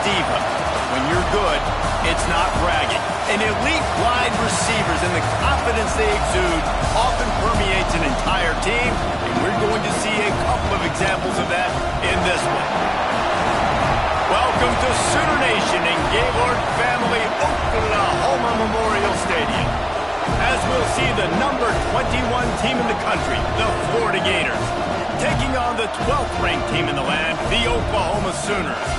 diva. When you're good, it's not bragging. And elite wide receivers and the confidence they exude often permeates an entire team, and we're going to see a couple of examples of that in this one. Welcome to Sooner Nation and Gaylord Family Oklahoma Memorial Stadium. As we'll see the number 21 team in the country, the Florida Gators, taking on the 12th ranked team in the land, the Oklahoma Sooners.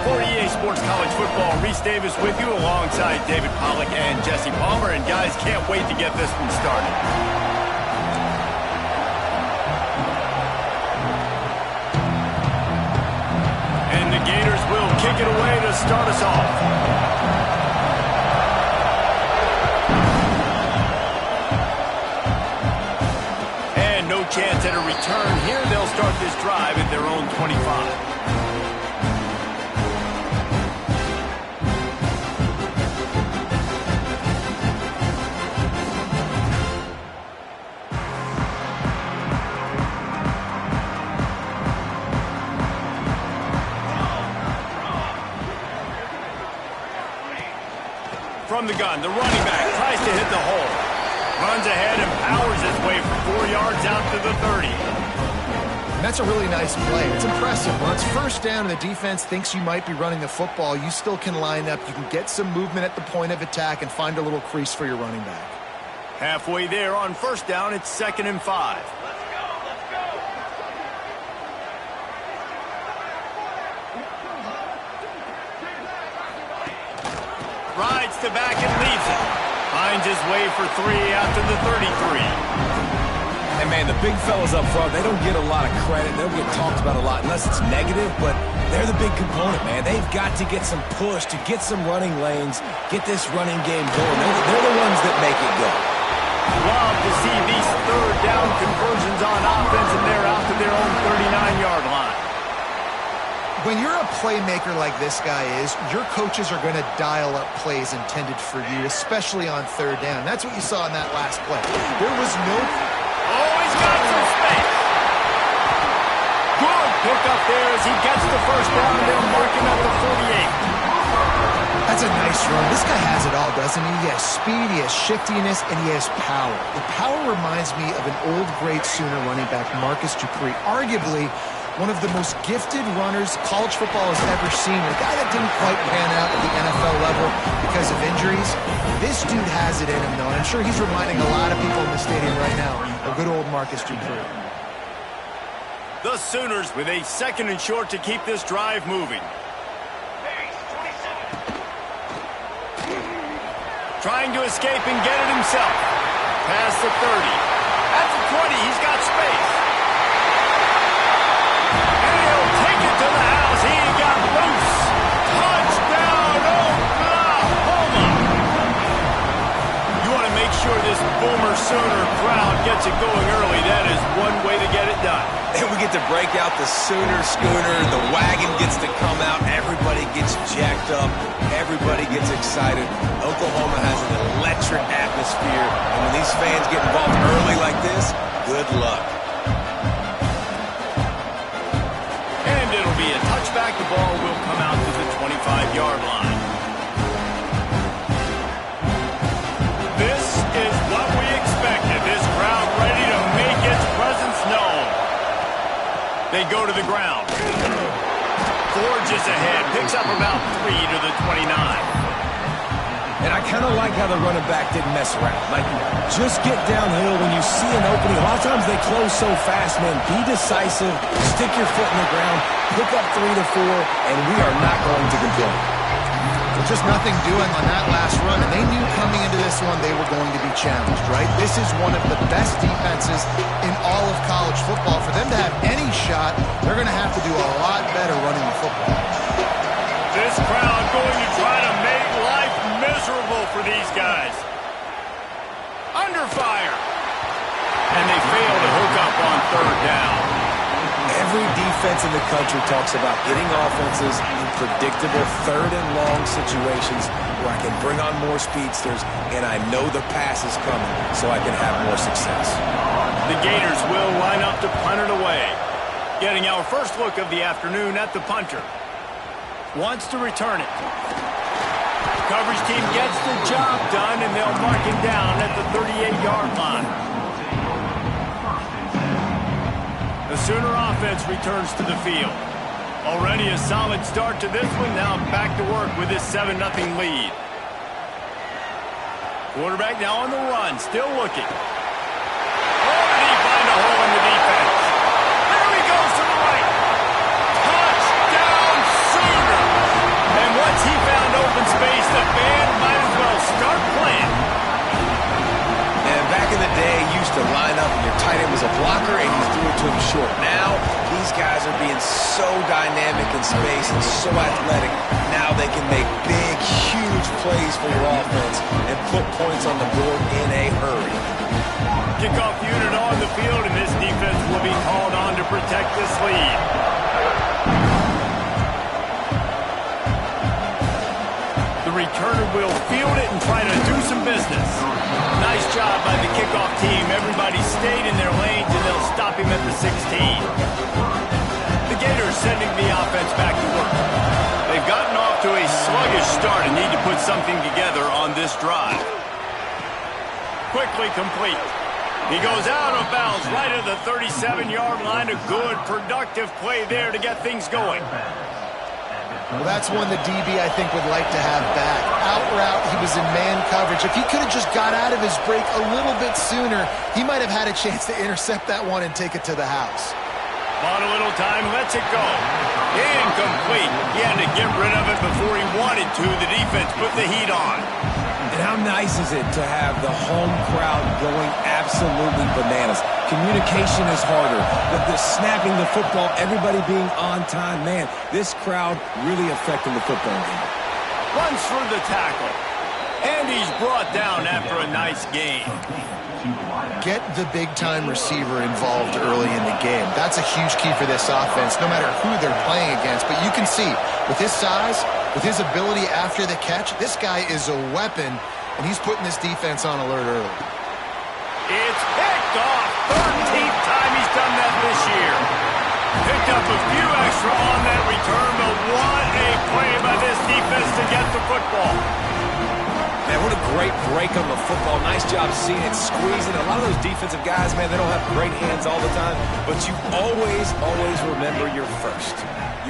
For EA Sports College Football, Reese Davis with you alongside David Pollack and Jesse Palmer. And guys, can't wait to get this one started. And the Gators will kick it away to start us off. And no chance at a return here. They'll start this drive at their own 25. From the gun, the running back tries to hit the hole. Runs ahead and powers his way for 4 yards out to the 30. And that's a really nice play. It's impressive. When it's first down and the defense thinks you might be running the football, you still can line up. You can get some movement at the point of attack and find a little crease for your running back. Halfway there on first down, it's 2nd and 5. Rides to back and leaves it. Finds his way for 3 out to the 33. And, man, the big fellas up front, they don't get a lot of credit. They don't get talked about a lot unless it's negative, but they're the big component, man. They've got to get some push to get some running lanes, get this running game going. They're the ones that make it go. Love to see these third down conversions on offense, and they're out to their own 39-yard line. When you're a playmaker like this guy is, your coaches are going to dial up plays intended for you, especially on third down. That's what you saw in that last play. There was no... Oh, he's got some space. Good pick up there as he gets the first down, and they'll mark him at the 48. That's a nice run. This guy has it all, doesn't he? He has speed, he has shiftiness, and he has power. The power reminds me of an old great Sooner running back, Marcus Dupree, arguably one of the most gifted runners college football has ever seen. A guy that didn't quite pan out at the NFL level because of injuries. This dude has it in him, though, and I'm sure he's reminding a lot of people in the stadium right now of good old Marcus Dupree. The Sooners with a 2nd and short to keep this drive moving. Trying to escape and get it himself. Past the 30. At the 20, he's got space. And he'll take it to the house. He got loose. Touchdown, Oklahoma. You want to make sure this Boomer Sooner crowd gets it going early. That is one way to get it done. And we get to break out the Sooner schooner. The wagon gets to come out. Everybody gets jacked up. Everybody gets excited. Oklahoma has an electric atmosphere. And when these fans get involved early like this, good luck. And it'll be a touchback. The ball will come out to the 25-yard line. This is what we expected. This crowd ready to make its presence known. They go to the ground. Forges ahead. Picks up about 3 to the 29. And I kind of like how the running back didn't mess around. Like, just get downhill when you see an opening. A lot of times they close so fast, man. Be decisive. Stick your foot in the ground. Pick up 3 to 4, and we are not going to complain. Well, just nothing doing on that last run, and they knew coming into this one they were going to be challenged, right? This is one of the best defenses in all of college football. For them to have any shot, they're going to have to do a lot better running the football. This crowd going to try to make life miserable for these guys. Under fire. And they fail to hook up on third down. Every defense in the country talks about getting offenses in predictable third and long situations where I can bring on more speedsters and I know the pass is coming so I can have more success. The Gators will line up to punt it away. Getting our first look of the afternoon at the punter. Wants to return it. Coverage team gets the job done, and they'll mark him down at the 38-yard line. The Sooner offense returns to the field. Already a solid start to this one. Now back to work with this 7-0 lead. Quarterback now on the run, still looking. Oh, did he find a hole in the defense? There he goes to the right. Touchdown, Sooners! And once he found open space, the band might as well start playing. And back in the day, you used to line up and your tight end was a blocker and you threw it to him short. Now, these guys are being so dynamic in space and so athletic. Now they can make big, huge plays for your offense and put points on the board in a hurry. Kickoff unit on the field, and this defense will be called on to protect this lead. The returner will field it and try to do some business. Nice job by the kickoff team. Everybody stayed in their lanes, and they'll stop him at the 16. The Gators sending the offense back to work. They've gotten off to a sluggish start and need to put something together on this drive. Quickly complete. He goes out of bounds right at the 37-yard line. A good, productive play there to get things going. Well, that's one the DB, I think, would like to have back. Out route, he was in man coverage. If he could have just got out of his break a little bit sooner, he might have had a chance to intercept that one and take it to the house. Bought a little time, lets it go. Incomplete. He had to get rid of it before he wanted to. The defense put the heat on. And how nice is it to have the home crowd going absolutely bananas? Communication is harder. The snapping the football, everybody being on time. Man, this crowd really affecting the football game. Runs through the tackle. And he's brought down after a nice game. Get the big-time receiver involved early in the game. That's a huge key for this offense, no matter who they're playing against. But you can see, with his size, with his ability after the catch, this guy is a weapon, and he's putting this defense on alert early. It's picked off. 13th time he's done that this year. Picked up a few extra on that return, but what a play by this defense to get the football. Man, what a great break on the football. Nice job seeing it, squeezing. A lot of those defensive guys, man, they don't have great hands all the time, but you always remember your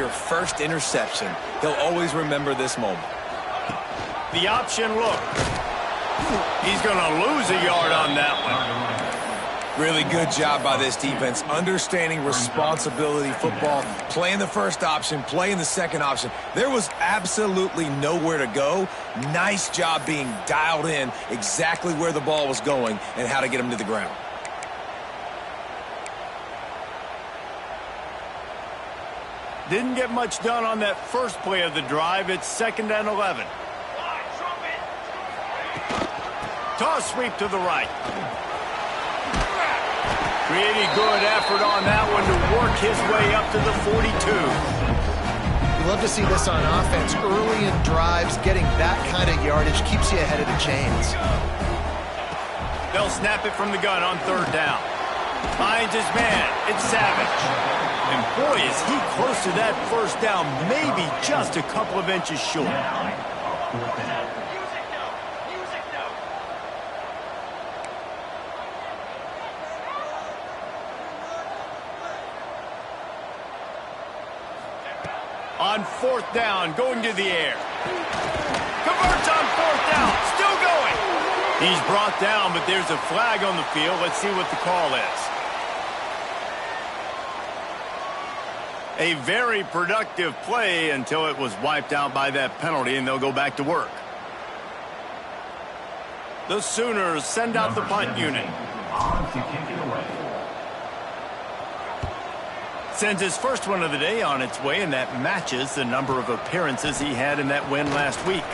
first interception. He'll always remember this moment. The option look. He's going to lose a yard on that one. Really good job by this defense, understanding responsibility football, playing the first option, playing the second option. There was absolutely nowhere to go. Nice job being dialed in exactly where the ball was going and how to get him to the ground. Didn't get much done on that first play of the drive. It's 2nd and 11. Toss sweep to the right. Pretty good effort on that one to work his way up to the 42. You love to see this on offense. Early in drives, getting that kind of yardage keeps you ahead of the chains. They'll snap it from the gun on 3rd down. Finds his man. It's Savage. And boy, is he close to that first down, maybe just a couple of inches short. On 4th down, going to the air. Converts on 4th down, still going. He's brought down, but there's a flag on the field. Let's see what the call is. A very productive play until it was wiped out by that penalty, and they'll go back to work. The Sooners send out the punt unit. Sends his first one of the day on its way, and that matches the number of appearances he had in that win last week.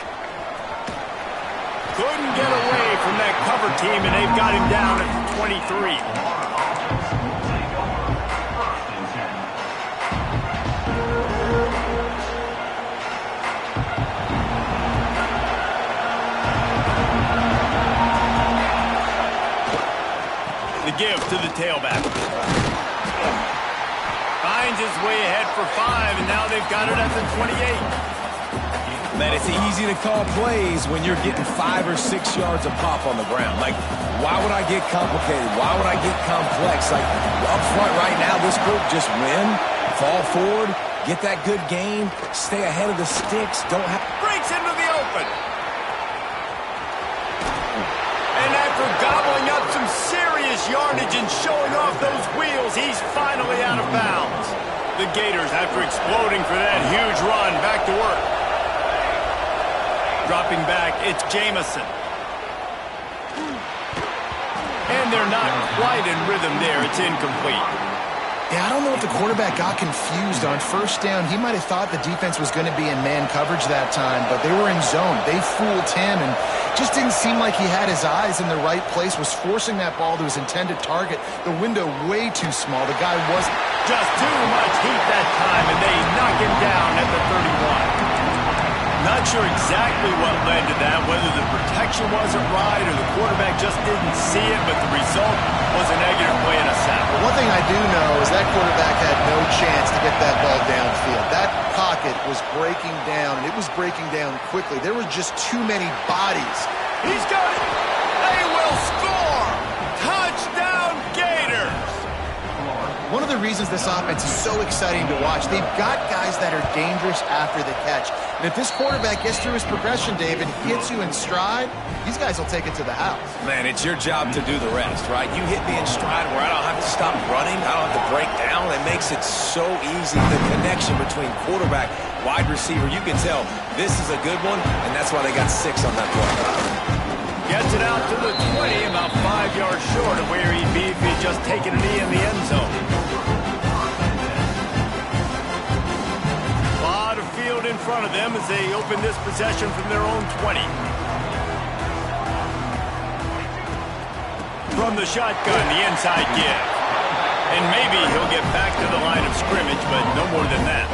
Couldn't get away from that cover team, and they've got him down at the 23. The give to the tailback. Finds his way ahead for 5, and now they've got it at the 28. Man, it's easy to call plays when you're getting 5 or 6 yards of pop on the ground. Like, why would I get complicated? Why would I get complex? Like, up front right now, this group just win, fall forward, get that good game, stay ahead of the sticks, don't have... Breaks into the open. And after gobbling up some serious yardage and showing off those wheels, he's finally out of bounds. The Gators, after exploding for that huge run, back to work. Dropping back, it's Jamison. And they're not quite in rhythm there. It's incomplete. Yeah, I don't know if the quarterback got confused on first down. He might have thought the defense was going to be in man coverage that time, but they were in zone. They fooled him and just didn't seem like he had his eyes in the right place, was forcing that ball to his intended target. The window way too small. The guy wasn't. Just too much heat that time, and they knock him down at the 31. Not sure exactly what led to that, whether the protection wasn't right or the quarterback just didn't see it, but the result was a negative play and a sack. One thing I do know is that quarterback had no chance to get that ball downfield. That pocket was breaking down, and it was breaking down quickly. There were just too many bodies. He's got it. They will score. Touchdown, Gators. One of the reasons this offense is so exciting to watch, they've got guys that are dangerous after the catch. And if this quarterback gets through his progression, David, hits you in stride, these guys will take it to the house. Man, it's your job to do the rest, right? You hit me in stride where I don't have to stop running, I don't have to break down. It makes it so easy. The connection between quarterback, wide receiver, you can tell this is a good one, and that's why they got 6 on that play. Gets it out to the 20, about 5 yards short of where he'd be if he'd just taken a knee in the end zone. A lot of field in front of them as they open this possession from their own 20. From the shotgun, the inside give. And maybe he'll get back to the line of scrimmage, but no more than that.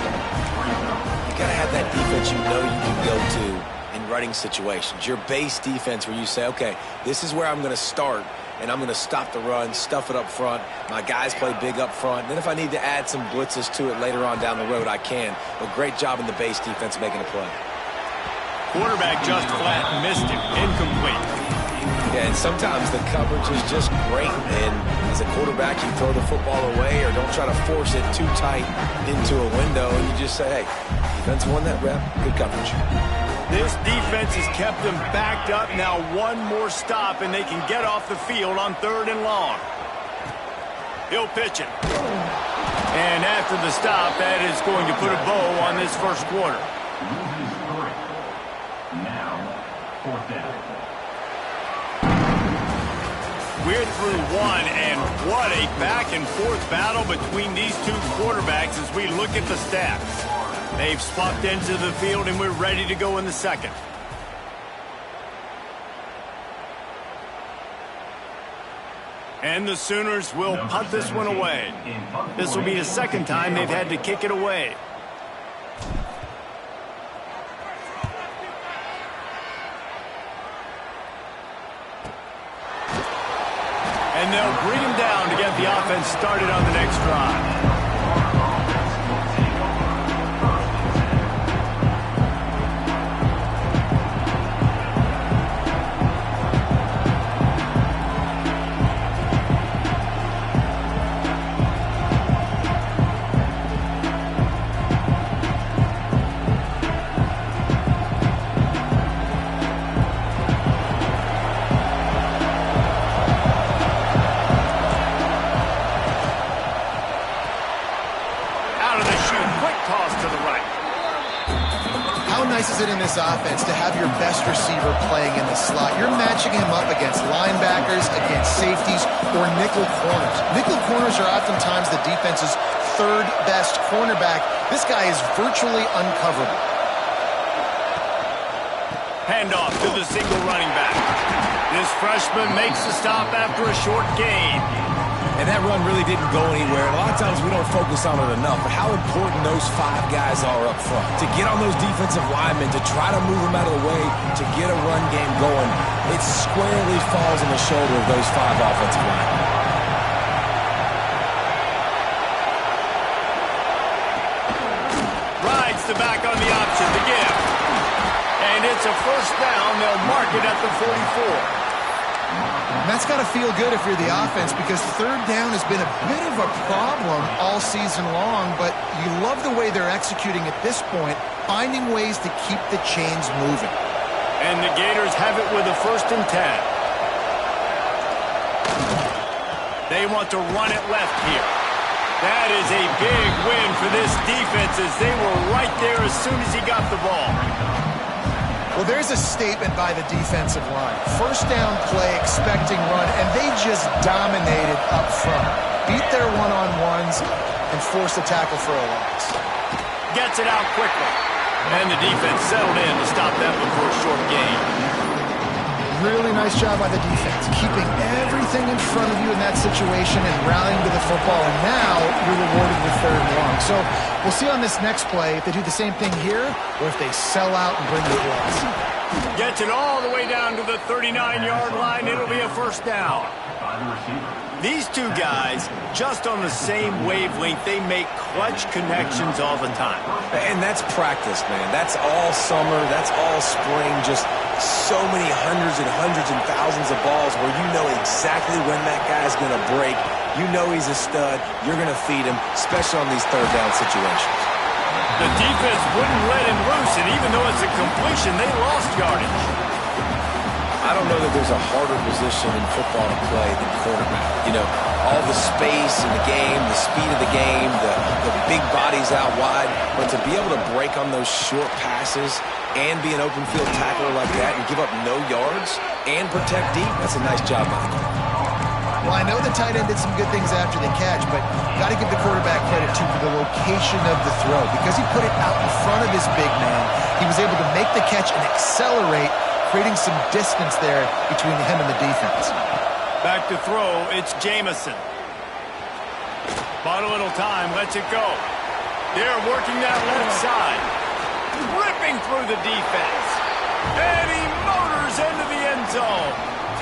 You got to have that defense you know you can go to in running situations. Your base defense where you say, okay, this is where I'm going to start, and I'm going to stop the run, stuff it up front. My guys play big up front. Then if I need to add some blitzes to it later on down the road, I can. But great job in the base defense making a play. Quarterback just flat missed him. Incomplete. Yeah, and sometimes the coverage is just great. And as a quarterback, you throw the football away or don't try to force it too tight into a window. And you just say, hey, defense won that rep. Good coverage. This defense has kept them backed up. Now one more stop, and they can get off the field on 3rd and long. He'll pitch it. And after the stop, that is going to put a bow on this first quarter. Now, 4th down. We're through one, and what a back-and-forth battle between these two quarterbacks as we look at the stats. They've swapped into the field, and we're ready to go in the second. And the Sooners will punt this one away. This will be the second time they've had to kick it away. And they'll bring him down to get the offense started on the next drive. In this offense to have your best receiver playing in the slot. You're matching him up against linebackers, against safeties, or nickel corners. Nickel corners are oftentimes the defense's 3rd best cornerback. This guy is virtually uncoverable. Handoff to the single running back. This freshman makes the stop after a short gain. And that run really didn't go anywhere. A lot of times we don't focus on it enough, but how important those 5 guys are up front. To get on those defensive linemen, to try to move them out of the way, to get a run game going, it squarely falls on the shoulder of those 5 offensive linemen. Rides the back on the option to give. it's a first down. They'll mark it at the 44. And that's got to feel good if you're the offense, because third down has been a bit of a problem all season long, but you love the way they're executing at this point, finding ways to keep the chains moving. And the Gators have it with a 1st and 10. They want to run it left here. That is a big win for this defense, as they were right there as soon as he got the ball. Well, there's a statement by the defensive line. First down play, expecting run, and they just dominated up front. Beat their one-on-ones and forced a tackle for a loss. Gets it out quickly. And the defense settled in to stop them before a short gain. Really nice job by the defense, keeping everything in front of you in that situation and rallying to the football, and now you're rewarded with 3rd and long. So we'll see on this next play if they do the same thing here or if they sell out and bring the blitz. Gets it all the way down to the 39-yard line. It'll be a first down. These two guys, just on the same wavelength, they make clutch connections all the time. And that's practice, man. That's all summer. That's all spring. Just so many hundreds and thousands of balls where you know exactly when that guy's going to break. You know he's a stud. You're going to feed him, especially on these 3rd down situations. The defense wouldn't let him loose, and even though it's a completion, they lost yardage. I don't know that there's a harder position in football to play than quarterback. You know, all the space in the game, the speed of the game, the big bodies out wide. But to be able to break on those short passes and be an open field tackler like that and give up no yards and protect deep, that's a nice job by the guy. Well, I know the tight end did some good things after the catch, but got to give the quarterback credit, too, for the location of the throw. Because he put it out in front of his big man, he was able to make the catch and accelerate, creating some distance there between him and the defense. Back to throw, it's Jamison. Bought a little time, lets it go. They're working that left side. Ripping through the defense. And he motors into the end zone.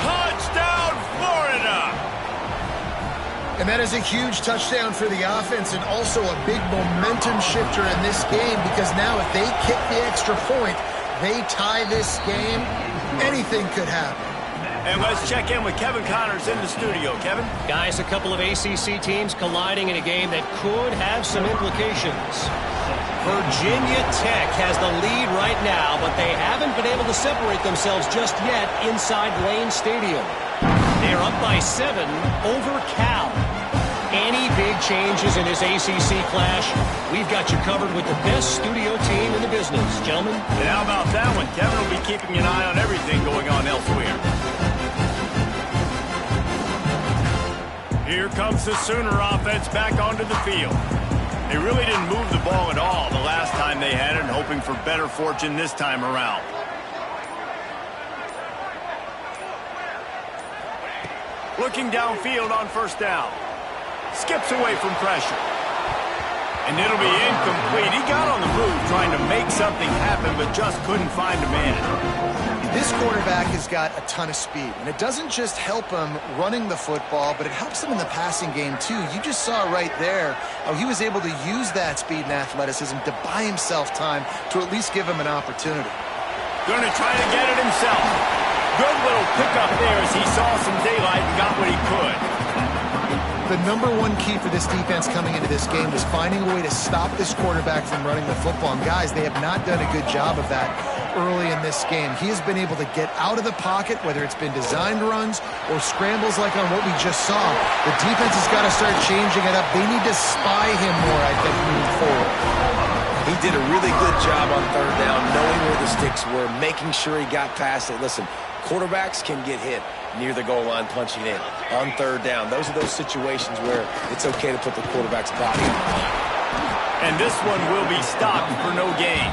Touchdown, Florida! And that is a huge touchdown for the offense and also a big momentum shifter in this game, because now if they kick the extra point, they tie this game, anything could happen. And let's check in with Kevin Connors in the studio. Kevin? Guys, a couple of ACC teams colliding in a game that could have some implications. Virginia Tech has the lead right now, but they haven't been able to separate themselves just yet inside Lane Stadium. They are up by 7 over Cal. Any big changes in this ACC clash, we've got you covered with the best studio team in the business. Gentlemen? And how about that one? Kevin will be keeping an eye on everything going on elsewhere. Here comes the Sooner offense back onto the field. They really didn't move the ball at all the last time they had it, hoping for better fortune this time around. Looking downfield on first down. Skips away from pressure. And it'll be incomplete. He got on the move trying to make something happen, but just couldn't find a man. This quarterback has got a ton of speed, and it doesn't just help him running the football, but it helps him in the passing game too. You just saw right there how he was able to use that speed and athleticism to buy himself time to at least give him an opportunity. Going to try to get it himself. Good little pickup there as he saw some daylight and got what he could. The number one key for this defense coming into this game was finding a way to stop this quarterback from running the football. And guys, they have not done a good job of that early in this game. He has been able to get out of the pocket, whether it's been designed runs or scrambles like on what we just saw. The defense has got to start changing it up. They need to spy him more, I think, moving forward. He did a really good job on third down, knowing where the sticks were, making sure he got past it. Listen, quarterbacks can get hit near the goal line punching in on third down. Those are those situations where it's okay to put the quarterback's body on the line. And this one will be stopped for no gain.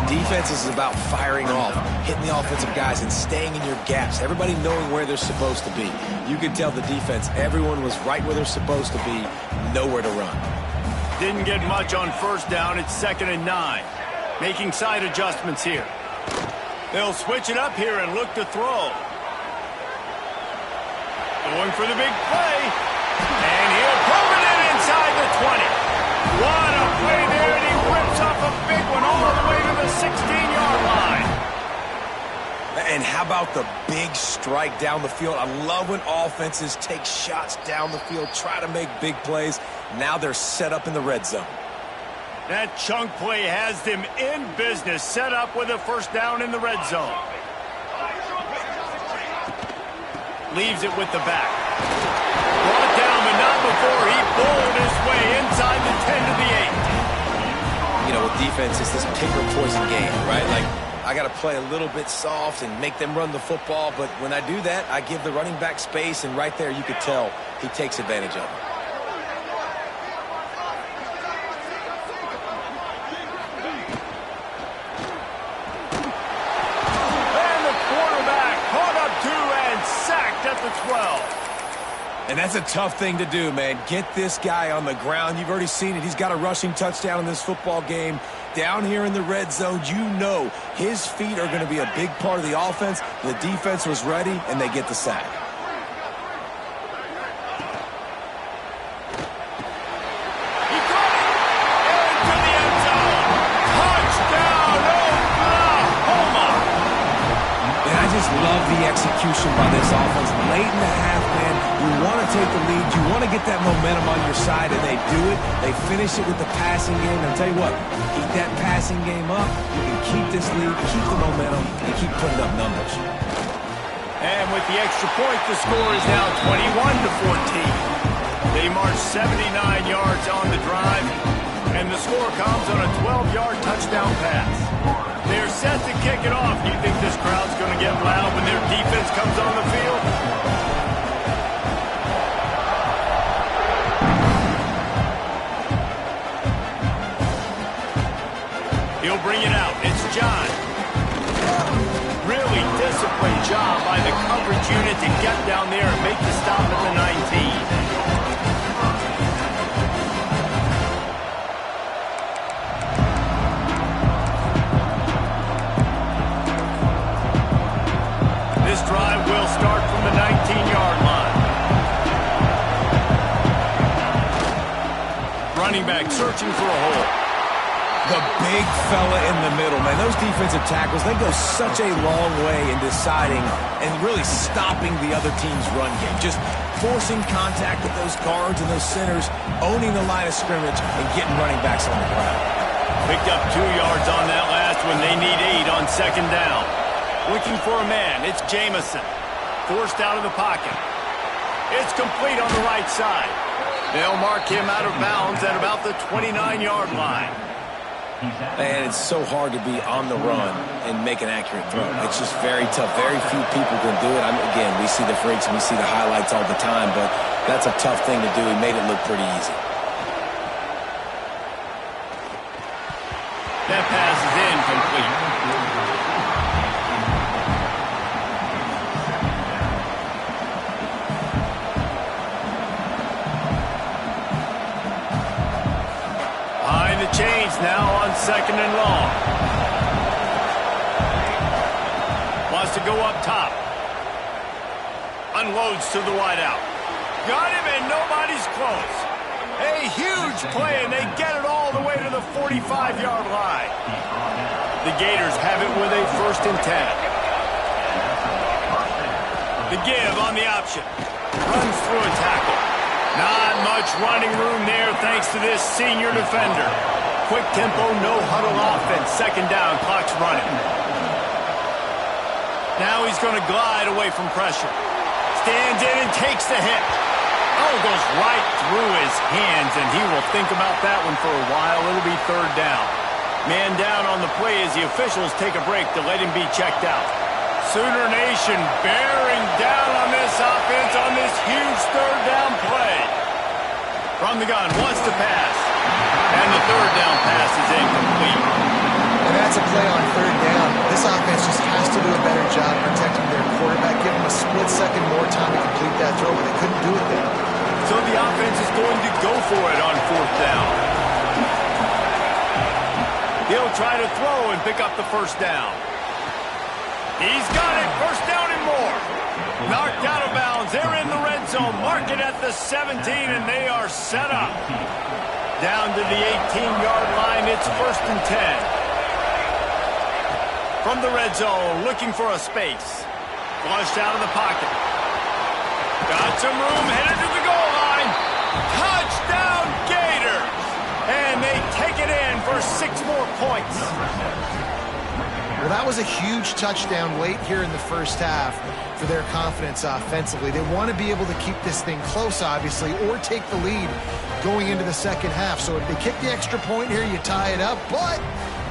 Defense is about firing off, hitting the offensive guys, and staying in your gaps. Everybody knowing where they're supposed to be. You can tell the defense, everyone was right where they're supposed to be, nowhere to run. Didn't get much on first down. It's 2nd and 9. Making side adjustments here. They'll switch it up here and look to throw. Going for the big play. And he'll pull it in inside the 20. What a play there, and he rips off a big one all the way to the 16-yard line. about the big strike down the field? I love when offenses take shots down the field, try to make big plays. Now they're set up in the red zone. That chunk play has them in business, set up with a first down in the red zone. Leaves it with the back. Brought down, but not before he bowled his way inside the 10 to the 8. You know, with defense, it's this pick or poison game, right? Like, I got to play a little bit soft and make them run the football, but when I do that, I give the running back space, and right there you could tell he takes advantage of it. And the quarterback caught up to and sacked at the 12. And that's a tough thing to do, man. Get this guy on the ground. You've already seen it. He's got a rushing touchdown in this football game. Down here in the red zone, you know his feet are going to be a big part of the offense. The defense was ready, and they get the sack. He caught it into the end zone. Touchdown, Oklahoma! And I just love the execution by this offense. Late in the half, man, you want to take the lead. You want to get that momentum on your side, and they do it. They finish it with the passing game. And I'll tell you what, keep that passing game up. You can keep this lead, keep the momentum, and keep putting up numbers. And with the extra point, the score is now 21-14. They march 79 yards on the drive, and the score comes on a 12-yard touchdown pass. They're set to kick it off. Do you think this crowd's going to get loud when their defense comes on the field? He'll bring it out. It's John. Really disciplined job by the coverage unit to get down there and make the stop at the 19. This drive will start from the 19-yard line. Running back searching for a hole. The big fella in the middle, man. Those defensive tackles, they go such a long way in deciding and really stopping the other team's run game. Just forcing contact with those guards and those centers, owning the line of scrimmage, and getting running backs on the ground. Picked up 2 yards on that last one. They need 8 on second down. Looking for a man. It's Jamison. Forced out of the pocket. It's complete on the right side. They'll mark him out of bounds at about the 29-yard line. And it's so hard to be on the run and make an accurate throw. It's just very tough. Very few people can do it. Again, we see the freaks and we see the highlights all the time, but that's a tough thing to do. He made it look pretty easy. That pass is incomplete. Behind the chains now on second and long. Wants to go up top. Unloads to the wideout. Got him and nobody's close. A huge play, and they get it all the way to the 45-yard line. The Gators have it with a 1st and 10. The give on the option. Runs through a tackle. Not much running room there thanks to this senior defender. Quick tempo, no huddle offense. Second down, clock's running. Now he's going to glide away from pressure. Stands in and takes the hit. Oh, goes right through his hands, and he will think about that one for a while. It'll be 3rd down. Man down on the play as the officials take a break to let him be checked out. Sooner Nation bearing down on this offense on this huge 3rd down play. From the gun, wants to pass. And the 3rd down pass is incomplete. And that's a play on 3rd down. This offense just has to do a better job protecting their quarterback. Give him a split second more time to complete that throw, but they couldn't do it there. So the offense is going to go for it on 4th down. He'll try to throw and pick up the 1st down. He's got it. 1st down and more. Knocked out of bounds. They're in the red zone. Mark it at the 17, and they are set up. Down to the 18-yard line. It's 1st and 10. From the red zone, looking for a space. Flushed out of the pocket. Got some room, headed to the goal line. Touchdown, Gators! And they take it in for 6 more points. Well, that was a huge touchdown late here in the first half for their confidence offensively. They want to be able to keep this thing close, obviously, or take the lead going into the second half. So if they kick the extra point here, you tie it up. But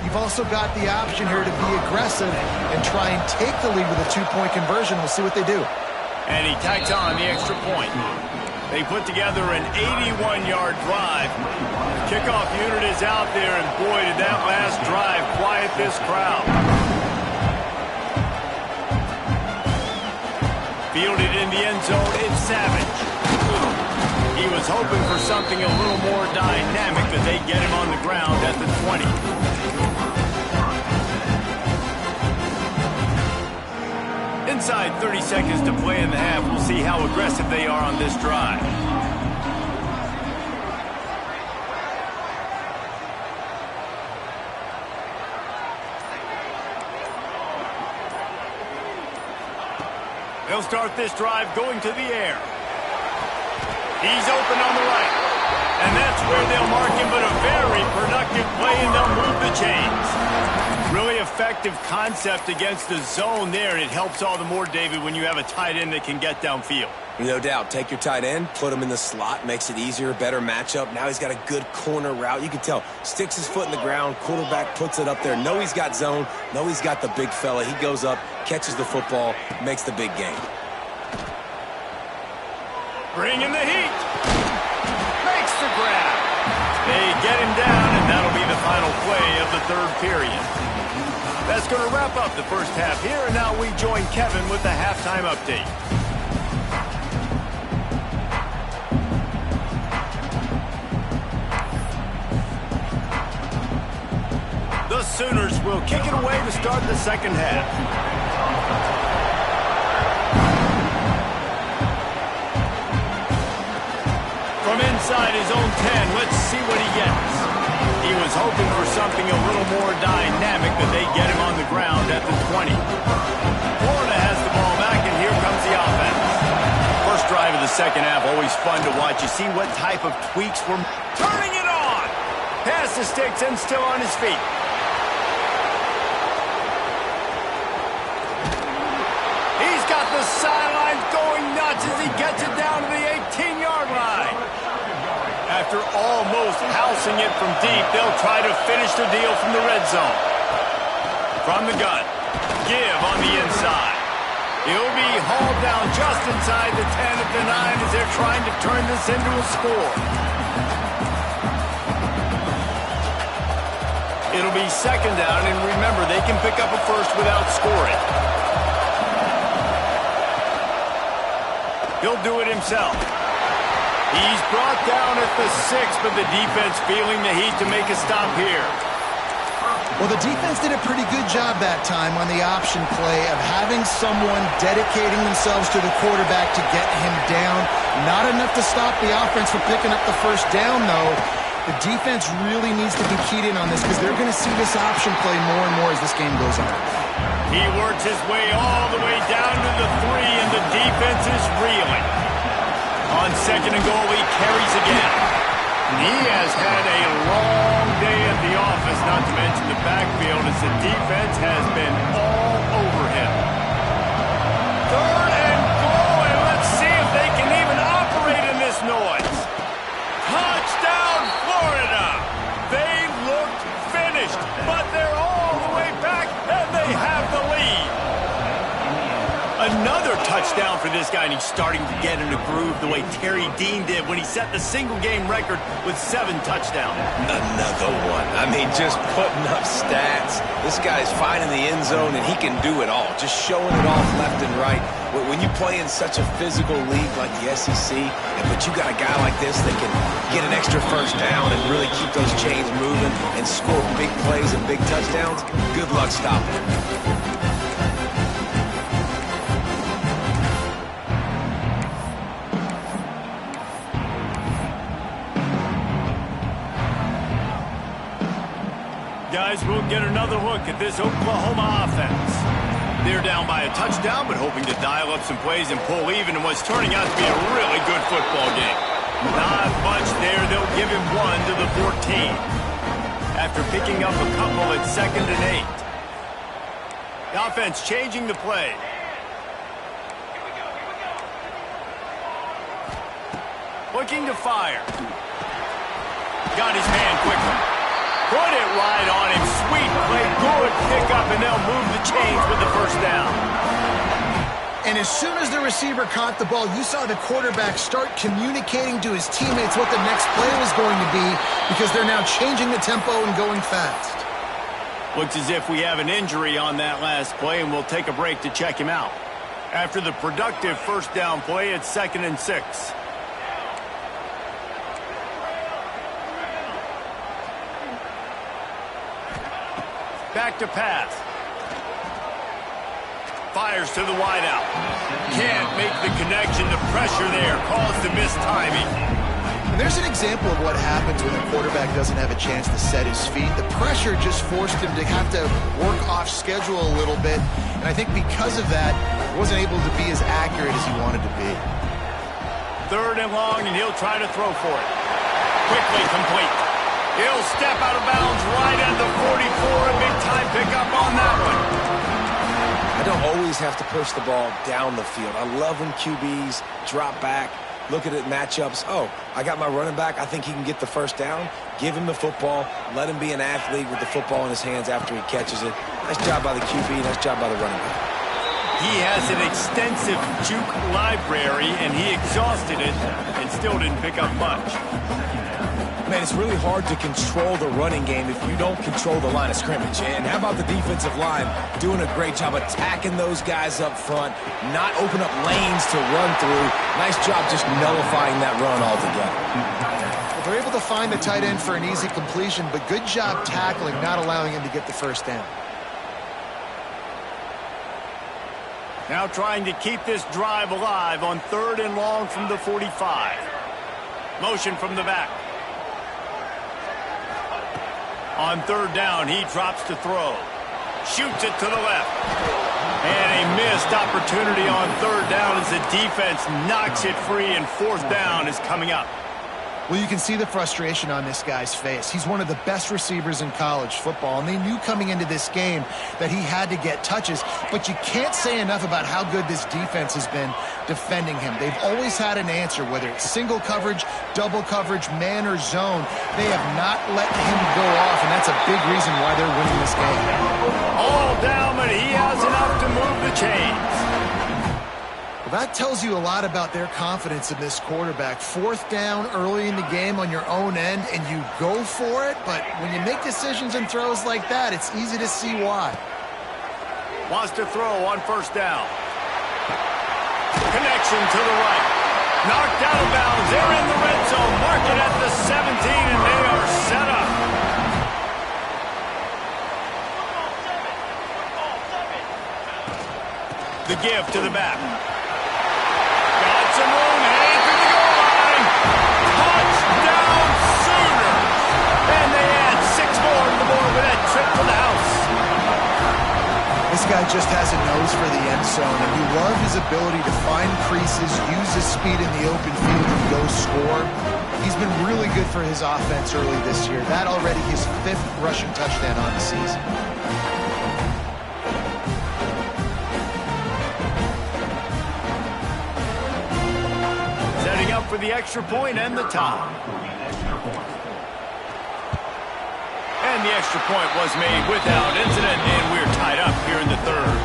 you've also got the option here to be aggressive and try and take the lead with a 2-point conversion. We'll see what they do. And he tacks on the extra point. They put together an 81-yard drive. Kickoff unit is out there, and boy, did that last drive quiet this crowd. Fielded in the end zone, it's Savage. He was hoping for something a little more dynamic, but they get him on the ground at the 20. Inside 30 seconds to play in the half. We'll see how aggressive they are on this drive. They'll start this drive going to the air. He's open on the right. And that's where they'll mark him, but a very productive play, and they'll move the chains. Really effective concept against the zone there, and it helps all the more, David, when you have a tight end that can get downfield. No doubt. Take your tight end, put him in the slot, makes it easier, better matchup. Now he's got a good corner route. You can tell. Sticks his foot in the ground, quarterback puts it up there. Know he's got zone, know he's got the big fella. He goes up, catches the football, makes the big game. Bring in the heat. Makes the grab. They get him down, and that'll be the final play of the third period. That's going to wrap up the first half here, and now we join Kevin with the halftime update. The Sooners will kick it away to start the second half. From inside his own 10, let's see what he gets. He was hoping for something a little more dynamic, but they get him on the ground at the 20. Florida has the ball back, and here comes the offense. First drive of the second half, always fun to watch. You see what type of tweaks were turning it on. Pass the sticks and still on his feet. He's got the sideline going nuts as he gets it down to the 18-yard line. After almost housing it from deep, they'll try to finish the deal from the red zone. From the gun, give on the inside. He'll be hauled down just inside the 10 at the 9 as they're trying to turn this into a score. It'll be second down, and remember, they can pick up a first without scoring. He'll do it himself. He's brought down at the 6, but the defense feeling the heat to make a stop here. Well, the defense did a pretty good job that time on the option play of having someone dedicating themselves to the quarterback to get him down. Not enough to stop the offense from picking up the first down, though. The defense really needs to be keyed in on this because they're going to see this option play more and more as this game goes on. He works his way all the way down to the 3, and the defense is reeling. On second and goal, he carries again. He has had a long day at the office, not to mention the backfield, as the defense has been all over him. Third and goal, and let's see if they can even operate in this noise. Touchdown, Florida! They looked finished, but they're all the way back, and they have the lead. Another touchdown for this guy, and he's starting to get in a groove the way Terry Dean did when he set the single-game record with 7 touchdowns. Another one. I mean, just putting up stats. This guy's finding the end zone, and he can do it all. Just showing it off left and right. When you play in such a physical league like the SEC, but you got a guy like this that can get an extra first down and really keep those chains moving and score big plays and big touchdowns, good luck stopping him. Guys, we'll get another look at this Oklahoma offense. They're down by a touchdown, but hoping to dial up some plays and pull even in what's turning out to be a really good football game. Not much there. They'll give him 1 to the 14. After picking up a couple at 2nd and 8. The offense changing the play. Looking to fire. Got his man quickly. Put it right on him. Sweet play. Good pickup, and they'll move the chains with the first down. And as soon as the receiver caught the ball, you saw the quarterback start communicating to his teammates what the next play was going to be because they're now changing the tempo and going fast. Looks as if we have an injury on that last play, and we'll take a break to check him out. After the productive first down play, it's 2nd and 6. Back to pass. Fires to the wideout. Can't make the connection. The pressure there caused the missed timing. And there's an example of what happens when the quarterback doesn't have a chance to set his feet. The pressure just forced him to have to work off schedule a little bit. And I think because of that, he wasn't able to be as accurate as he wanted to be. 3rd and long, and he'll try to throw for it. Quickly complete. He'll step out of bounds right at the 44. A big-time pickup on that one. I don't always have to push the ball down the field. I love when QBs drop back, look at it matchups. Oh, I got my running back. I think he can get the first down. Give him the football. Let him be an athlete with the football in his hands after he catches it. Nice job by the QB. Nice job by the running back. He has an extensive juke library, and he exhausted it and still didn't pick up much. Man, it's really hard to control the running game if you don't control the line of scrimmage. And how about the defensive line doing a great job attacking those guys up front, not open up lanes to run through. Nice job just nullifying that run altogether. Well, they're able to find the tight end for an easy completion, but good job tackling, not allowing him to get the first down. Now trying to keep this drive alive on 3rd and long from the 45. Motion from the back. On 3rd down, he drops to throw. Shoots it to the left. And a missed opportunity on 3rd down as the defense knocks it free, and 4th down is coming up. Well, you can see the frustration on this guy's face. He's one of the best receivers in college football, and they knew coming into this game that he had to get touches, but you can't say enough about how good this defense has been defending him. They've always had an answer, whether it's single coverage, double coverage, man or zone. They have not let him go off, and that's a big reason why they're winning this game. All down, but he has enough to move the chains. Well, that tells you a lot about their confidence in this quarterback. 4th down early in the game on your own end, and you go for it, but when you make decisions and throws like that, it's easy to see why. Wants to throw on 1st down. Connection to the right. Knocked out of bounds. They're in the red zone. Mark it at the 17, and they are set up. The give to the back. Got some room, headed to the goal line. Touchdown Sooners. And they add 6 more to the board with that trip to the house. This guy just has a nose for the end zone, and we love his ability to find creases, use his speed in the open field, and go score. He's been really good for his offense early this year. That already his 5th rushing touchdown on the season. Setting up for the extra point and the tie. And the extra point was made without incident, and we're tied up here in the 3rd.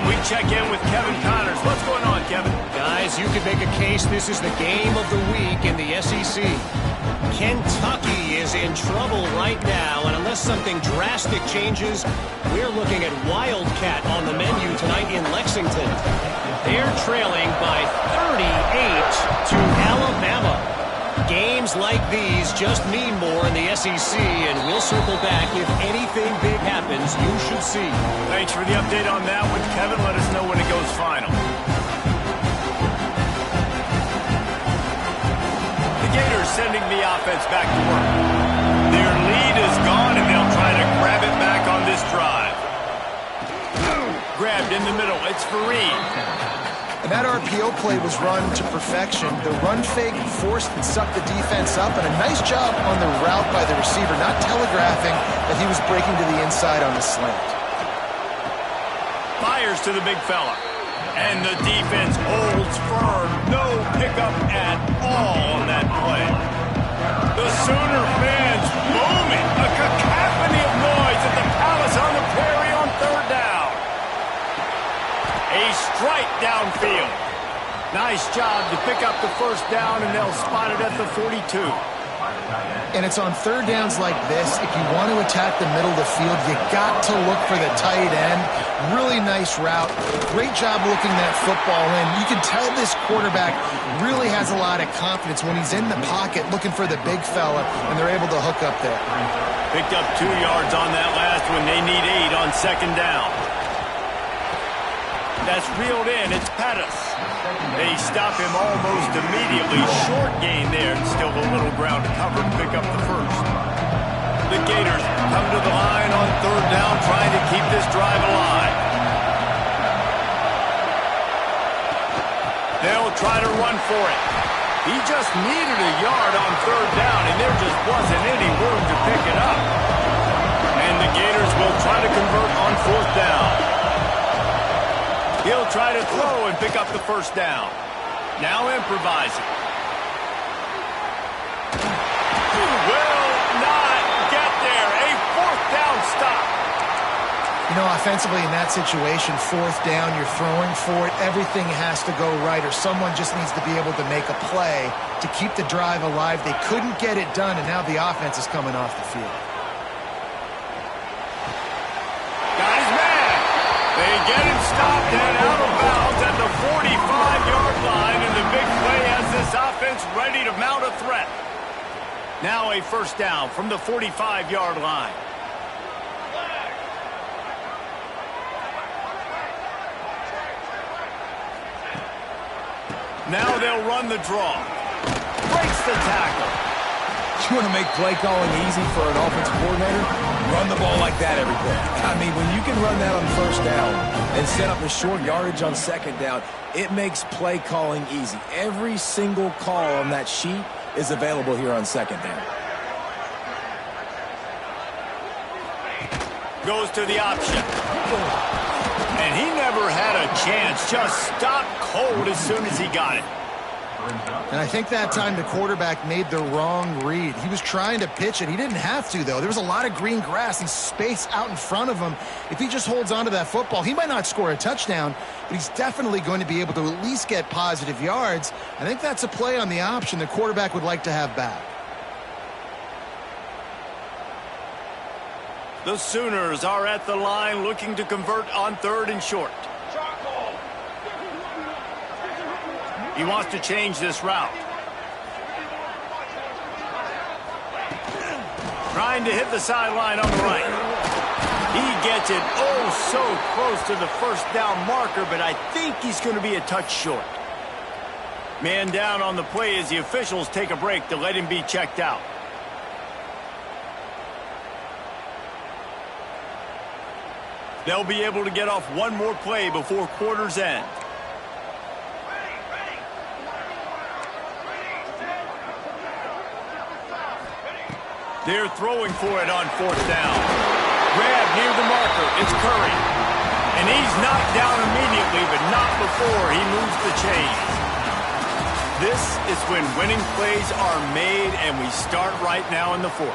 We check in with Kevin Connors. What's going on, Kevin? Guys, you could make a case this is the game of the week in the SEC. Kentucky is in trouble right now, and unless something drastic changes, we're looking at Wildcat on the menu tonight in Lexington. They're trailing by 38 to Alabama. Games like these just mean more in the SEC, and we'll circle back if anything big happens. You should see. Thanks for the update on that with Kevin. Let us know when it goes final. The Gators sending the offense back to work. Their lead is gone, and they'll try to grab it back on this drive. Grabbed in the middle. It's Fareed. And that RPO play was run to perfection. The run fake forced and sucked the defense up, and a nice job on the route by the receiver, not telegraphing that he was breaking to the inside on the slant. Fires to the big fella. And the defense holds firm. No pickup at all on that play. The Sooner fans booming. A cacophony of noise at the Palace on the Prairie on third down. A strike downfield. Nice job to pick up the first down, and they'll spot it at the 42. And it's on third downs like this, if you want to attack the middle of the field, you got to look for the tight end. Really nice route. Great job looking that football in. You can tell this quarterback really has a lot of confidence when he's in the pocket looking for the big fella, and they're able to hook up there. Picked up 2 yards on that last one. They need 8 on second down. That's reeled in. It's Pettis. They stop him almost immediately. Short gain there. Still a little ground to cover to pick up the first. The Gators come to the line on third down, trying to keep this drive alive. They'll try to run for it. He just needed a yard on third down, and there just wasn't any room to pick it up. And the Gators will try to convert on fourth down. He'll try to throw and pick up the first down. Now improvising. Will not get there. A fourth down stop. You know, offensively in that situation, fourth down, you're throwing for it. Everything has to go right, or someone just needs to be able to make a play to keep the drive alive. They couldn't get it done, and now the offense is coming off the field. Guys, man, they get him stopped and out of bounds at the 45-yard line, and the big play has this offense ready to mount a threat. Now a first down from the 45-yard line. Now they'll run the draw. Breaks the tackle. You want to make play calling easy for an offensive coordinator? Run the ball like that every play. I mean, when you can run that on first down and set up a short yardage on second down, it makes play calling easy. Every single call on that sheet is available here on second down. Goes to the option. And he never had a chance. Just stopped cold as soon as he got it. And I think that time the quarterback made the wrong read. He was trying to pitch it. He didn't have to, though. There was a lot of green grass and space out in front of him. If he just holds on to that football, he might not score a touchdown, but he's definitely going to be able to at least get positive yards. I think that's a play on the option the quarterback would like to have back. The Sooners are at the line looking to convert on third and short. He wants to change this route. Trying to hit the sideline on the right. He gets it oh so close to the first down marker, but I think he's going to be a touch short. Man down on the play as the officials take a break to let him be checked out. They'll be able to get off one more play before quarter's end. They're throwing for it on fourth down. Grab near the marker. It's Curry. And he's knocked down immediately, but not before he moves the chains. This is when winning plays are made, and we start right now in the fourth.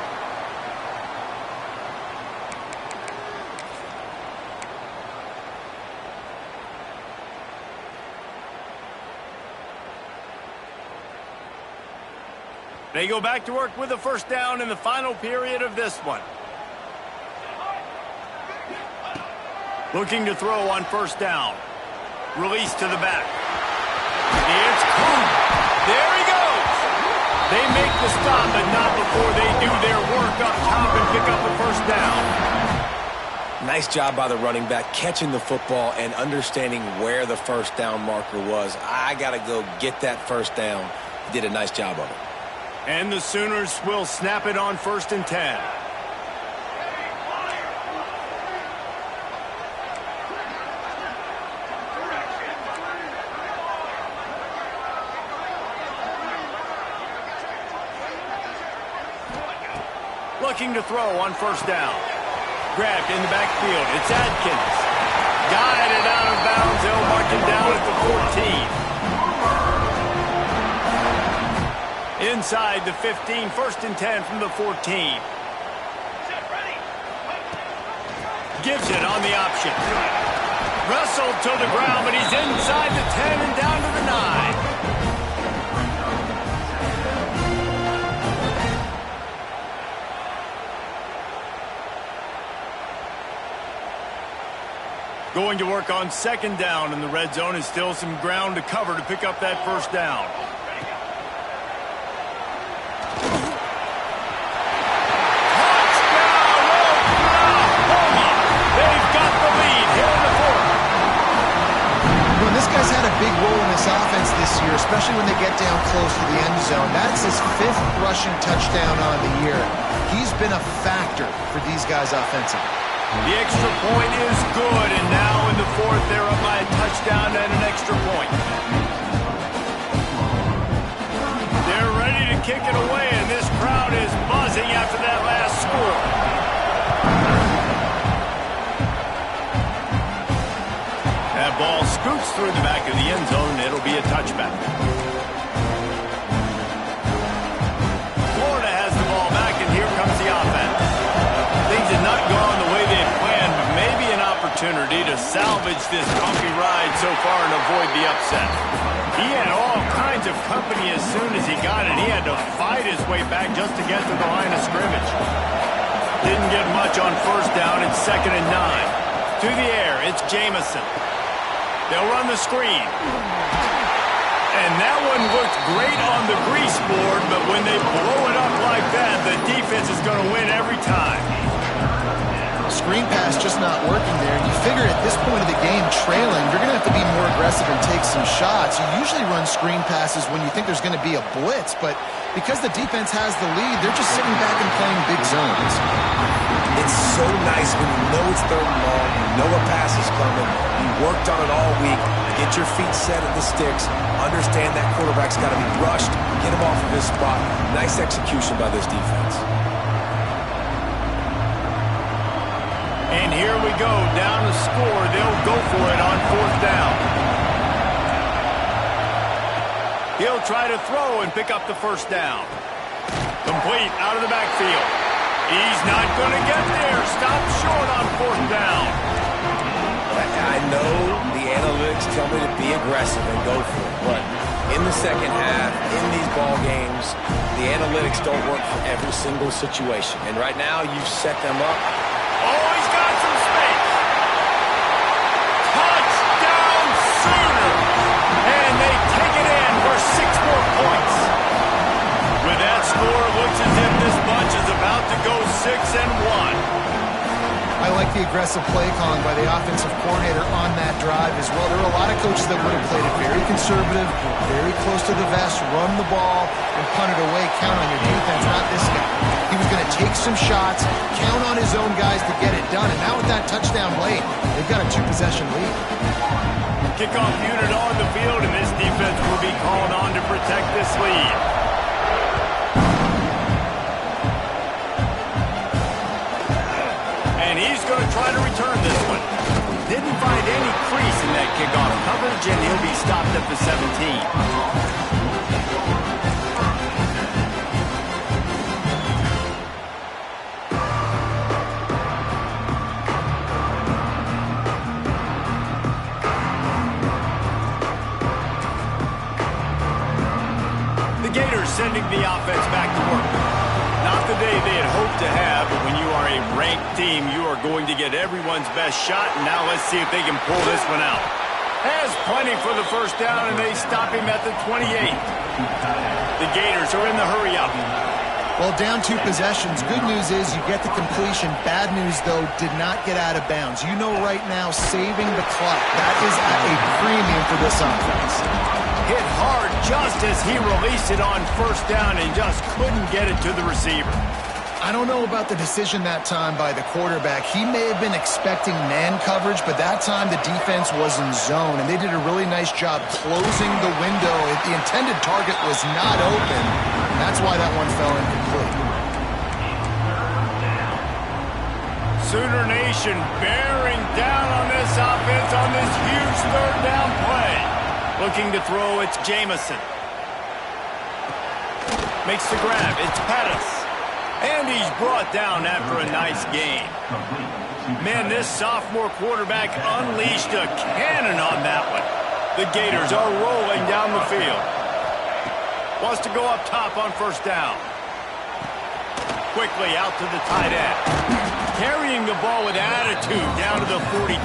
They go back to work with a first down in the final period of this one. Looking to throw on first down. Release to the back. It's Coon. There he goes. They make the stop, but not before they do their work up top and pick up the first down. Nice job by the running back, catching the football and understanding where the first down marker was. I got to go get that first down. He did a nice job of it. And the Sooners will snap it on 1st and 10. looking to throw on first down. Grabbed in the backfield. It's Adkins. Guided out of bounds. They'll mark him down at the 14. Inside the 15. 1st and 10 from the 14. Gives it on the option. Wrestled to the ground, but he's inside the 10 and down to the 9. Going to work on 2nd down in the red zone, and still some ground to cover to pick up that 1st down. This guy's had a big role in this offense this year, especially when they get down close to the end zone. That's his 5th rushing touchdown on the year. He's been a factor for these guys offensively. The extra point is good, and now in the 4th, they're up by a touchdown and an extra point. They're ready to kick it away, and this crowd is buzzing after that last score. That ball scoots through the back of the end zone, and it'll be a touchback. Florida has the ball back, and here comes the offense. Things have not gone the way they had planned, but maybe an opportunity to salvage this bumpy ride so far and avoid the upset. He had all kinds of company as soon as he got it. He had to fight his way back just to get to the line of scrimmage. Didn't get much on 1st down. It's 2nd and 9. To the air, it's Jamison. They'll run the screen. And that one looked great on the grease board, but when they blow it up like that, the defense is going to win every time. Screen pass just not working there. You figure at this point of the game, trailing, you're going to have to be more aggressive and take some shots. You usually run screen passes when you think there's going to be a blitz, but because the defense has the lead, they're just sitting back and playing big zones. It's so nice when you know it's 3rd and long, you know a pass is coming, you worked on it all week, get your feet set at the sticks, understand that quarterback's got to be rushed, get him off of his spot. Nice execution by this defense. And here we go, down to score. They'll go for it on 4th down. He'll try to throw and pick up the 1st down. Complete out of the backfield. He's not going to get there. Stop short on 4th down. I know the analytics tell me to be aggressive and go for it, but in the 2nd half, in these ball games, the analytics don't work for every single situation. And right now, you've set them up. Oh, he's got some space. Touchdown Sooner. And they take it in for 6 more points. With that score, it looks as if this bunch is about to go 6-1. I like the aggressive play calling by the offensive coordinator on that drive as well. There are a lot of coaches that would have played it very conservative, very close to the vest, run the ball, and punt it away. Count on your defense, not this guy. He was going to take some shots, count on his own guys to get it done. And now with that touchdown late, they've got a 2-possession lead. Kickoff unit on the field, and this defense will be called on to protect this lead. And he's going to try to return this one. Didn't find any crease in that kickoff coverage, and he'll be stopped at the 17. The Gators sending the offense back to work. Not the day they had hoped to have, but when you are a ranked team, you are going to get everyone's best shot, and now let's see if they can pull this one out. Has plenty for the 1st down, and they stop him at the 28. The Gators are in the hurry-up. Well, down 2 possessions. Good news is you get the completion. Bad news, though, did not get out of bounds. You know right now, saving the clock. That is at a premium for this offense. Hit hard just as he released it on 1st down and just couldn't get it to the receiver. I don't know about the decision that time by the quarterback. He may have been expecting man coverage, but that time the defense was in zone, and they did a really nice job closing the window. The intended target was not open, and that's why that one fell incomplete. Sooner Nation bearing down on this offense on this huge third down play. Looking to throw, it's Jamison. Makes the grab, it's Pettis. And he's brought down after a nice gain. Man, this sophomore quarterback unleashed a cannon on that one. The Gators are rolling down the field. Wants to go up top on first down. Quickly out to the tight end. Carrying the ball with attitude down to the 42.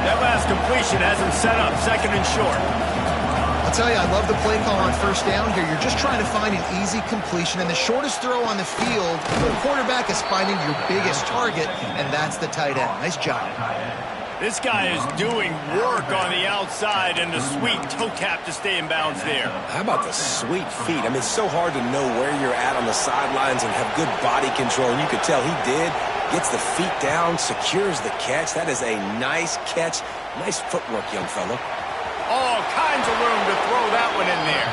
That last completion has him set up second and short. I'll tell you, I love the play call on first down here. You're just trying to find an easy completion, and the shortest throw on the field, the quarterback is finding your biggest target, and that's the tight end. Nice job. This guy is doing work on the outside and the sweet toe tap to stay in bounds there. How about the sweet feet? I mean, it's so hard to know where you're at on the sidelines and have good body control, and you could tell he did. Gets the feet down, secures the catch. That is a nice catch. Nice footwork, young fella. All kinds of room to throw that one in there.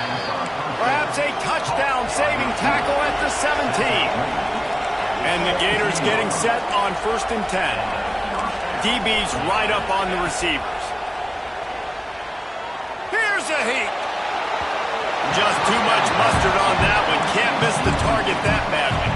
Perhaps a touchdown-saving tackle at the 17. And the Gators getting set on 1st and 10. DB's right up on the receivers. Here's a heat. Just too much mustard on that one. Can't miss the target that badly.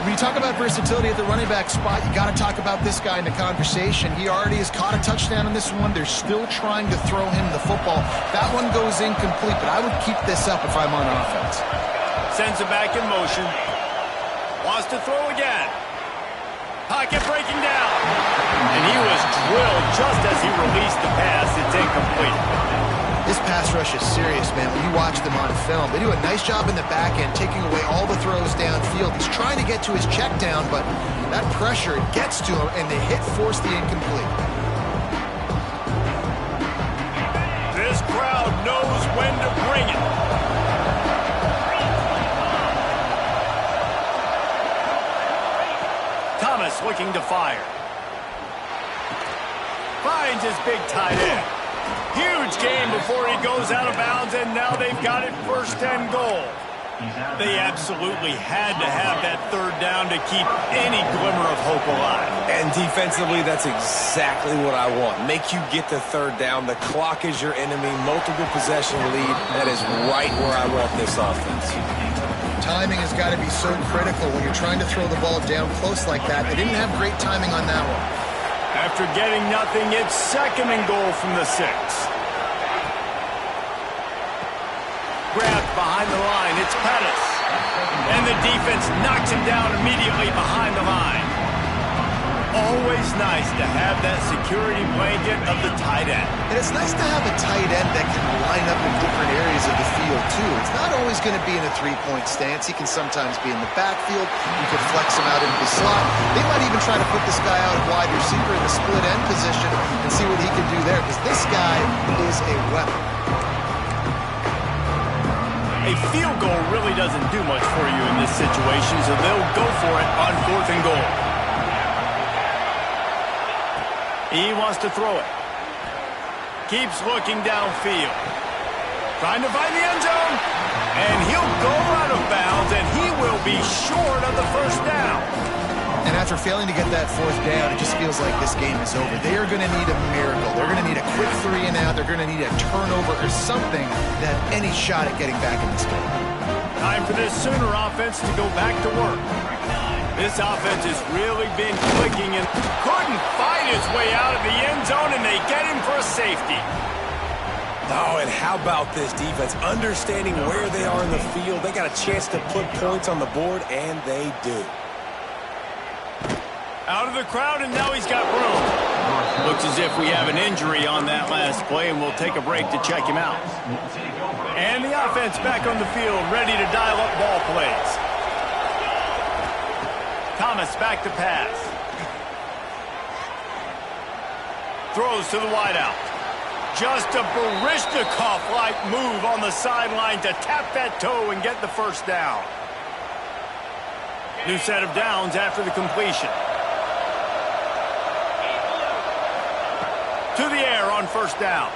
When you talk about versatility at the running back spot, you got to talk about this guy in the conversation. He already has caught a touchdown in this one. They're still trying to throw him the football. That one goes incomplete, but I would keep this up if I'm on offense. Sends it back in motion. Wants to throw again. Pocket breaking down. And he was drilled just as he released the pass. It's incomplete. This pass rush is serious, man. When you watch them on film, they do a nice job in the back end, taking away all the throws downfield. He's trying to get to his check down, but that pressure gets to him, and the hit forced the incomplete. This crowd knows when to bring it. Thomas looking to fire. Finds his big tight end. Huge game before he goes out of bounds, and now they've got it 1st and goal. They absolutely had to have that third down to keep any glimmer of hope alive. And defensively, that's exactly what I want. Make you get the third down. The clock is your enemy. Multiple possession lead. That is right where I want this offense. Timing has got to be so critical when you're trying to throw the ball down close like that. They didn't have great timing on that one. After getting nothing, it's 2nd and goal from the 6. Grabbed behind the line, it's Pettis. And the defense knocks him down immediately behind the line. Always nice to have that security blanket of the tight end. And it's nice to have a tight end that can line up in different areas of the field, too. It's not always going to be in a three-point stance. He can sometimes be in the backfield. You could flex him out into the slot. They might even try to put this guy out of wide receiver in the split end position and see what he can do there, because this guy is a weapon. A field goal really doesn't do much for you in this situation, so they'll go for it on 4th and goal. He wants to throw it. Keeps looking downfield. Trying to find the end zone. And he'll go out of bounds, and he will be short of the 1st down. And after failing to get that 4th down, it just feels like this game is over. They are going to need a miracle. They're going to need a quick 3 and out. They're going to need a turnover or something to have any shot at getting back in this game. Time for this Sooner offense to go back to work. This offense has really been clicking and couldn't fight his way out of the end zone, and they get him for a safety. Oh, and how about this defense? Understanding where they are in the field. They got a chance to put points on the board, and they do. Out of the crowd, and now he's got room. Looks as if we have an injury on that last play, and we'll take a break to check him out. And the offense back on the field, ready to dial up ball plays. Thomas back to pass. Throws to the wideout. Just a Baryshnikov-like move on the sideline to tap that toe and get the 1st down. New set of downs after the completion. To the air on 1st down.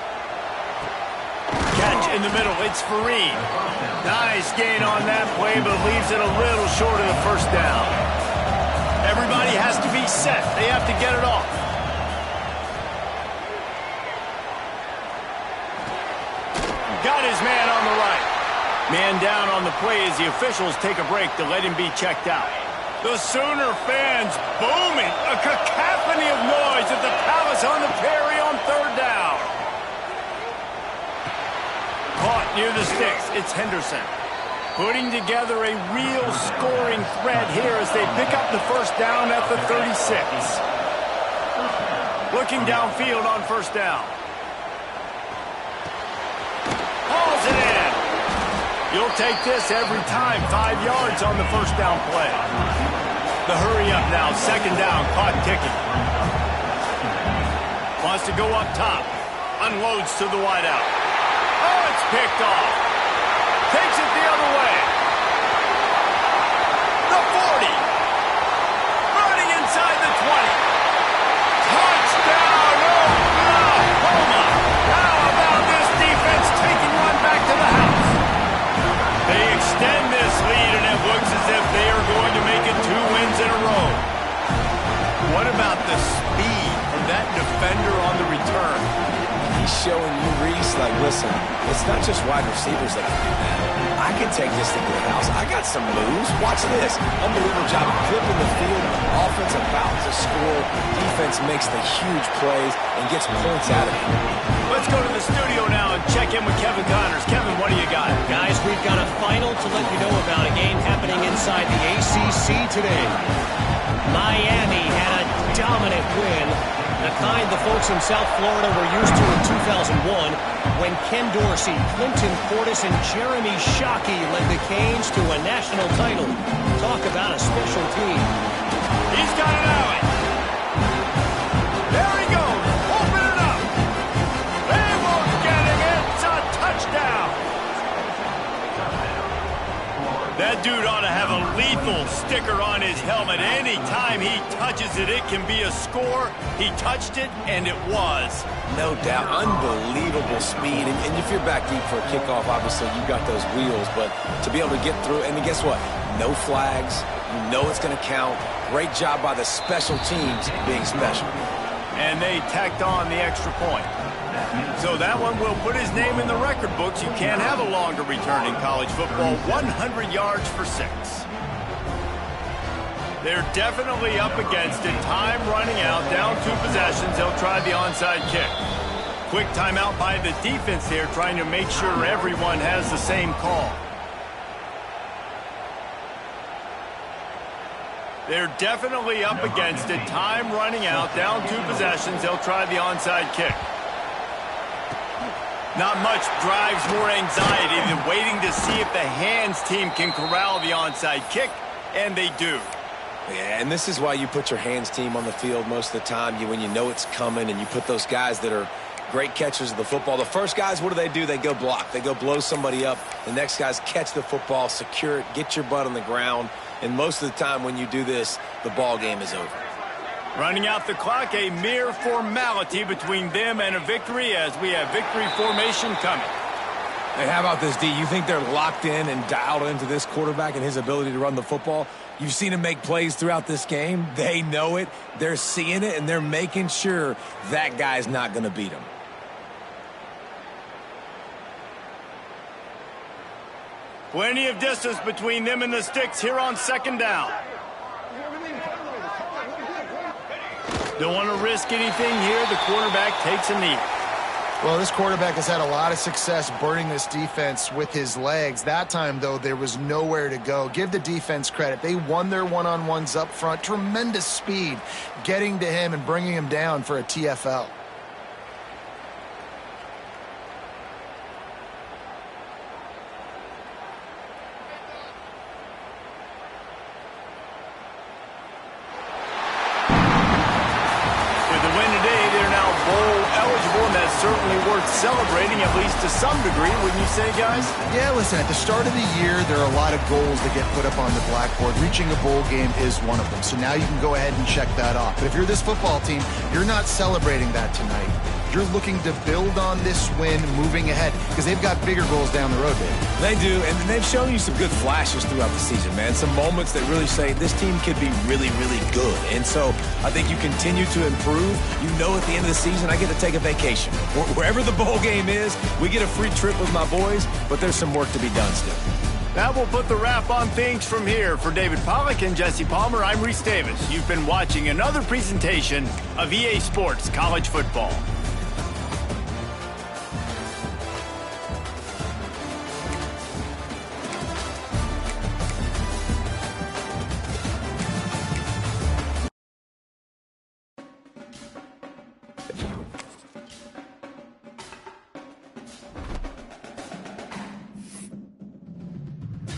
Catch in the middle, it's Fareed. Nice gain on that play, but leaves it a little short of the 1st down. Everybody has to be set. They have to get it off. Got his man on the right. Man down on the play as the officials take a break to let him be checked out. The Sooner fans booming. A cacophony of noise at the Palace on the Prairie on third down. Caught near the sticks. It's Henderson. Putting together a real scoring threat here as they pick up the first down at the 36. Looking downfield on first down. Hauls it in. You'll take this every time. 5 yards on the first down play. The hurry up now. Second down. Clock ticking. Wants to go up top. Unloads to the wideout. Oh, it's picked off. Takes it the other way. The 40. Running inside the 20. Touchdown, Oklahoma. How about this defense taking one back to the house? They extend this lead, and it looks as if they are going to make it 2 wins in a row. What about the speed of that defender on the return? He's showing you, Reese, like, listen, it's not just wide receivers that can do that. I can take this thing to the house. I got some moves. Watch this. Unbelievable job of flipping the field. Offense about to score. Defense makes the huge plays and gets points out of it. Let's go to the studio now and check in with Kevin Connors. Kevin, what do you got? Guys, we've got a final to let you know about, a game happening inside the ACC today. Miami had a dominant win, the kind the folks in South Florida were used to in 2001 when Ken Dorsey, Clinton Portis, and Jeremy Shockey led the Canes to a national title. Talk about a special team. He's got an alley. There he goes. Open it up. They won't get it. It's a touchdown. That dude ought to have a lethal sticker on his helmet. Anytime he touches it, it can be a score. He touched it, and it was. No doubt. Unbelievable speed. And if you're back deep for a kickoff, obviously you've got those wheels. But to be able to get through, and guess what? No flags. You know it's going to count. Great job by the special teams being special. And they tacked on the extra point. So that one will put his name in the record books. You can't have a longer return in college football. 100 yards for 6. They're definitely up against it. Time running out. Down 2 possessions. They'll try the onside kick. Quick timeout by the defense here, trying to make sure everyone has the same call. They're definitely up against it. Time running out. Down 2 possessions. They'll try the onside kick. Not much drives more anxiety than waiting to see if the hands team can corral the onside kick, and they do. Yeah, and this is why you put your hands team on the field most of the time. When you know it's coming, and you put those guys that are great catchers of the football. The first guys, what do? They go block. They go blow somebody up. The next guys catch the football, secure it, get your butt on the ground. And most of the time when you do this, the ball game is over. Running out the clock, a mere formality between them and a victory as we have victory formation coming. Hey, how about this, D? You think they're locked in and dialed into this quarterback and his ability to run the football? You've seen him make plays throughout this game. They know it. They're seeing it, and they're making sure that guy's not going to beat him. Plenty of distance between them and the sticks here on second down. Don't want to risk anything here. The quarterback takes a knee. Well, this quarterback has had a lot of success burning this defense with his legs. That time, though, there was nowhere to go. Give the defense credit. They won their one-on-ones up front. Tremendous speed getting to him and bringing him down for a TFL. eligible, and that's certainly worth celebrating, at least to some degree, wouldn't you say, guys? Yeah, listen, at the start of the year, there are a lot of goals that get put up on the blackboard. Reaching a bowl game is one of them. So now you can go ahead and check that off. But if you're this football team, you're not celebrating that tonight. You're looking to build on this win moving ahead because they've got bigger goals down the road, baby. They do, and they've shown you some good flashes throughout the season, man. Some moments that really say this team could be really, really good. And so I think you continue to improve. You know at the end of the season, I get to take a vacation. Wherever the bowl game is, we get a free trip with my boys, but there's some work to be done still. That will put the wrap on things from here. For David Pollack and Jesse Palmer, I'm Reese Davis. You've been watching another presentation of EA Sports College Football.